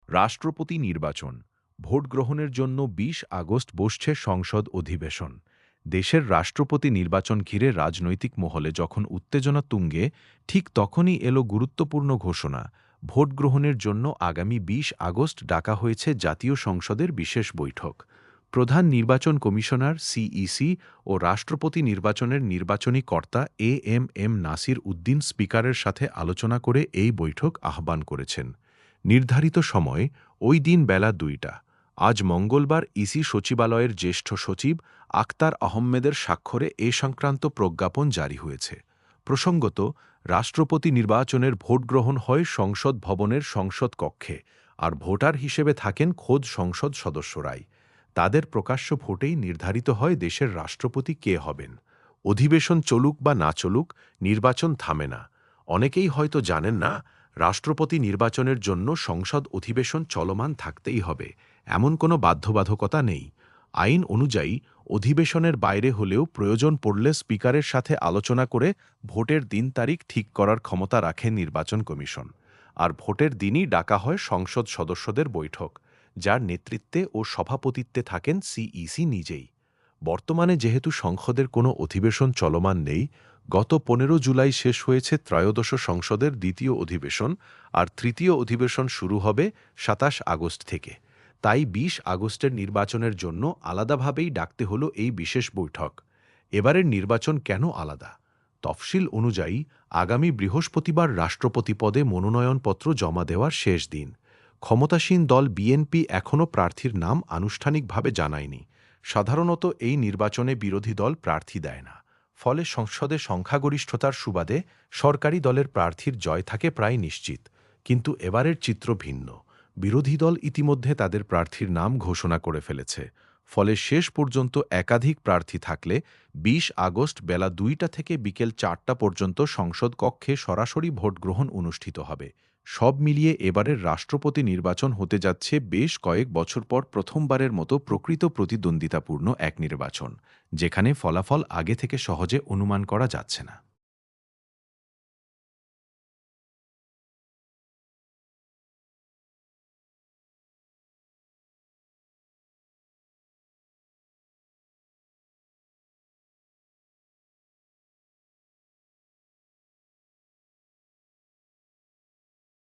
রাষ্ট্রপতি নির্বাচন। ভোট গ্রহণের জন্য ২০ আগস্ট বসছে সংসদ অধিবেশন। দেশের রাষ্ট্রপতি নির্বাচন ঘিরে রাজনৈতিক মহলে যখন উত্তেজনা তুঙ্গে, ঠিক তখনই এলো গুরুত্বপূর্ণ ঘোষণা। ভোট গ্রহণের জন্য আগামী ২০ আগস্ট ডাকা হয়েছে জাতীয় সংসদের বিশেষ বৈঠক। প্রধান নির্বাচন কমিশনার সিইসি ও রাষ্ট্রপতি নির্বাচনের নির্বাচনী কর্তা এএম নাসির উদ্দিন স্পিকারের সাথে আলোচনা করে এই বৈঠক আহ্বান করেছেন। নির্ধারিত সময় ওই দিন বেলা ২টা। আজ মঙ্গলবার ইসি সচিবালয়ের জ্যেষ্ঠ সচিব আক্তার আহমেদের স্বাক্ষরে এ সংক্রান্ত প্রজ্ঞাপন জারি হয়েছে। প্রসঙ্গত, রাষ্ট্রপতি নির্বাচনের ভোট গ্রহণ হয় সংসদ ভবনের সংসদ কক্ষে, আর ভোটার হিসেবে থাকেন খোদ সংসদ সদস্যরাই। তাদের প্রকাশ্য ভোটেই নির্ধারিত হয় দেশের রাষ্ট্রপতি কে হবেন। অধিবেশন চলুক বা না চলুক, নির্বাচন থামে না। অনেকেই হয়তো জানেন না, রাষ্ট্রপতি নির্বাচনের জন্য সংসদ অধিবেশন চলমান থাকতেই হবে, এমন কোনো বাধ্যবাধকতা নেই। আইন অনুযায়ী অধিবেশনের বাইরে হলেও প্রয়োজন পড়লে স্পিকারের সাথে আলোচনা করে ভোটের দিন তারিখ ঠিক করার ক্ষমতা রাখে নির্বাচন কমিশন। আর ভোটের দিনই ডাকা হয় সংসদ সদস্যদের বৈঠক, যার নেতৃত্বে ও সভাপতিত্বে থাকেন সিইসি নিজেই। বর্তমানে যেহেতু সংসদের কোনো অধিবেশন চলমান নেই, গত ১৫ জুলাই শেষ হয়েছে ত্রয়োদশ সংসদের দ্বিতীয় অধিবেশন, আর তৃতীয় অধিবেশন শুরু হবে ২৭ আগস্ট থেকে। তাই ২০ আগস্টের নির্বাচনের জন্য আলাদাভাবেই ডাকতে হলো এই বিশেষ বৈঠক। এবারের নির্বাচন কেন আলাদা? তফসিল অনুযায়ী আগামী বৃহস্পতিবার রাষ্ট্রপতি পদে মনোনয়নপত্র জমা দেওয়ার শেষ দিন। ক্ষমতাসীন দল বিএনপি এখনও প্রার্থীর নাম আনুষ্ঠানিকভাবে জানায়নি। সাধারণত এই নির্বাচনে বিরোধী দল প্রার্থী দেয় না। ফলে সংসদে সংখ্যাগরিষ্ঠতার সুবাদে সরকারি দলের প্রার্থীর জয় থাকে প্রায় নিশ্চিত। কিন্তু এবারের চিত্র ভিন্ন। বিরোধী দল ইতিমধ্যে তাদের প্রার্থীর নাম ঘোষণা করে ফেলেছে। ফলে শেষ পর্যন্ত একাধিক প্রার্থী থাকলে ২০ আগস্ট বেলা ২টা থেকে বিকেল ৪টা পর্যন্ত সংসদ কক্ষে সরাসরি ভোট গ্রহণ অনুষ্ঠিত হবে। সব মিলিয়ে এবারের রাষ্ট্রপতি নির্বাচন হতে যাচ্ছে বেশ কয়েক বছর পর প্রথমবারের মতো প্রকৃত প্রতিদ্বন্দ্বিতাপূর্ণ এক নির্বাচন, যেখানে ফলাফল আগে থেকে সহজে অনুমান করা যাচ্ছে না।